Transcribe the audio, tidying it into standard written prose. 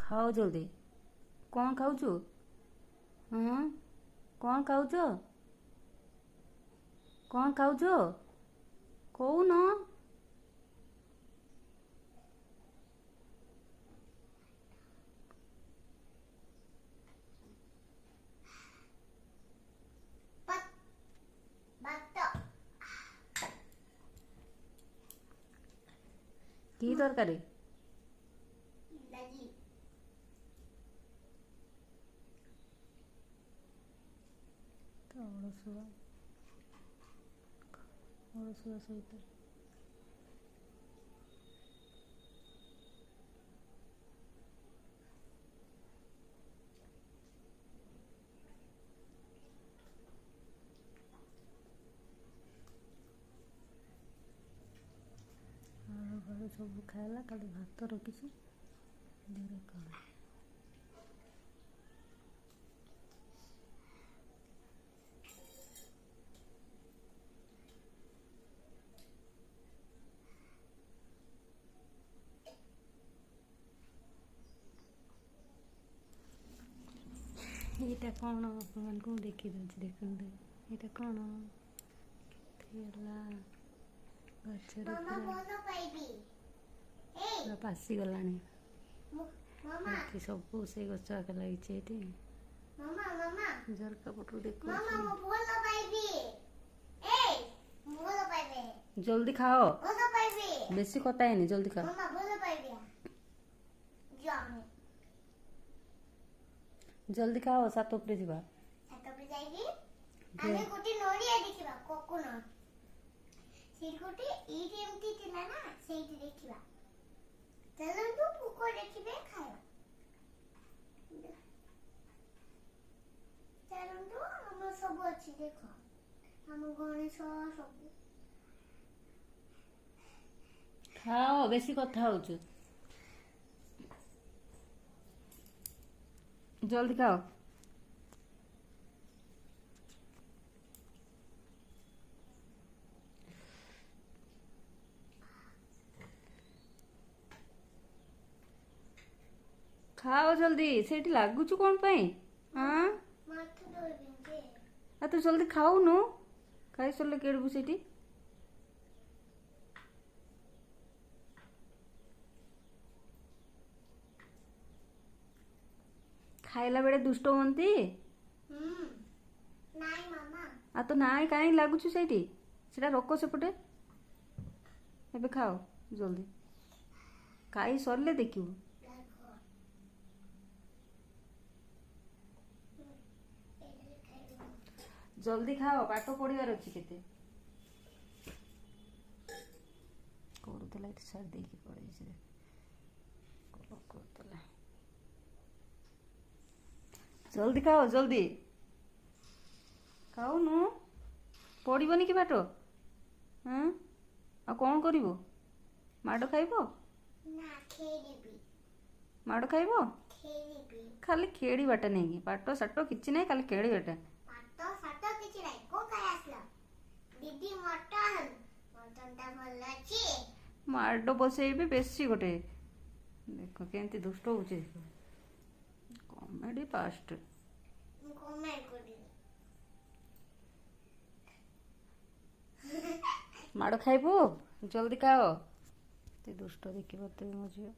ଖାଅ ଜଲ୍ଦି। କ'ଣ ଖାଉଛୁ? ହଁ, କ'ଣ ଖାଉଛ? କ'ଣ ଖାଉଛ? କହୁନ। କି ତରକାରୀ? ଅଳସୁଆ ସହିତ ଆଳୁ ଫାଳୁ ସବୁ ଖାଇଲା, ଖାଲି ଭାତ ରଖିଛି। ଧୀରେ କର। ଏଇଟା କ'ଣ ଆପଣମାନଙ୍କୁ ଦେଖି ଦେଉଛି, ଦେଖନ୍ତୁ। ଏଇଟା କ'ଣ ଥିଲା? ଗଛରେ ପୁରା ପାଚିଗଲାଣି। ଏଠି ସବୁ ସେ ଗଛ ଆଗ ଲାଗିଛି। ଏଠି ଝରକା ପଟରୁ ଦେଖୁଛି। ଜଲ୍ଦି ଖାଅ, ବେଶୀ କଥା ହେଇନି, ଜଲ୍ଦି ଖାଅ। ଜଲ୍ଦି ଖାଅ, ସାତ ଉପରେ ଯିବା। ଆମେ ଗୋଟେ ନଡ଼ିଆ ଦେଖିବା, କୋକୋନଟ। ସେଇଠି ଗୋଟେ ଏଇଠି ଏମିତି ଥିଲା ନା, ସେଇଠି ଦେଖିବା। ଚାଲନ୍ତୁ ପୋକ ଦେଖିବେ, ଖାଇବା। ଚାଲନ୍ତୁ, ଆମର ସବୁ ଅଛି, ଦେଖ। ଆମ ଗଣେଶ ସବୁ। ଖାଅ, ବେଶୀ କଥା ହଉଛୁ। ଜଲ୍ଦି ଖାଅ। ଖାଅ ଜଲ୍ଦି। ସେଇଠି ଲାଗୁଛୁ କ'ଣ ପାଇଁ? ହଁ, ତୁ ଜଲ୍ଦି ଖାଉନୁ। ଖାଇ ସରିଲେ କେଡ଼ବୁ ସେଇଠି। ଖାଇଲା ବେଳେ ଦୁଷ୍ଟ ହୁଅନ୍ତି। ତ ନାଇଁ, କାହିଁ ଲାଗୁଛୁ ସେଇଠି? ସେଟା ରଖ ସେପଟେ। ଏବେ ଖାଅ ଜଲ୍ଦି। ଖାଇ ସରିଲେ ଦେଖିବୁ। ଜଲ୍ଦି ଖାଅ, ପାଠ ପଢ଼ିବାର ଅଛି କେତେ। କରୁଥିଲା, ଏଠି ଛାଡ଼ି ଦେଇକି ପଳେଇଛି। କରୁଥିଲା। ଜଲ୍ଦି ଖାଅ, ଜଲ୍ଦି ଖାଉନୁ। ପଢ଼ିବନି କି ପାଠ? ହଁ, ଆଉ କ'ଣ କରିବୁ? ମାଡ଼ ଖାଇବ? ମାଡ଼ ଖାଇବ? ଖାଲି ଖେଳିବାଟା ନେଇକି। ପାଠ ସାଠ କିଛି ନାହିଁ, ଖାଲି ଖେଳିବାଟା। ମାଡ଼ ବସେଇବି ବେଶୀ ଗୋଟେ। ଦେଖ କେମିତି ଦୁଷ୍ଟ ହଉଛି। Comedy past. ମାଡ଼ ଖାଇବୁ? ଜଲ୍ଦି ଖାଅ। ଦୁଷ୍ଟ ଦେଖିବ ତ ମୋ ଝିଅ।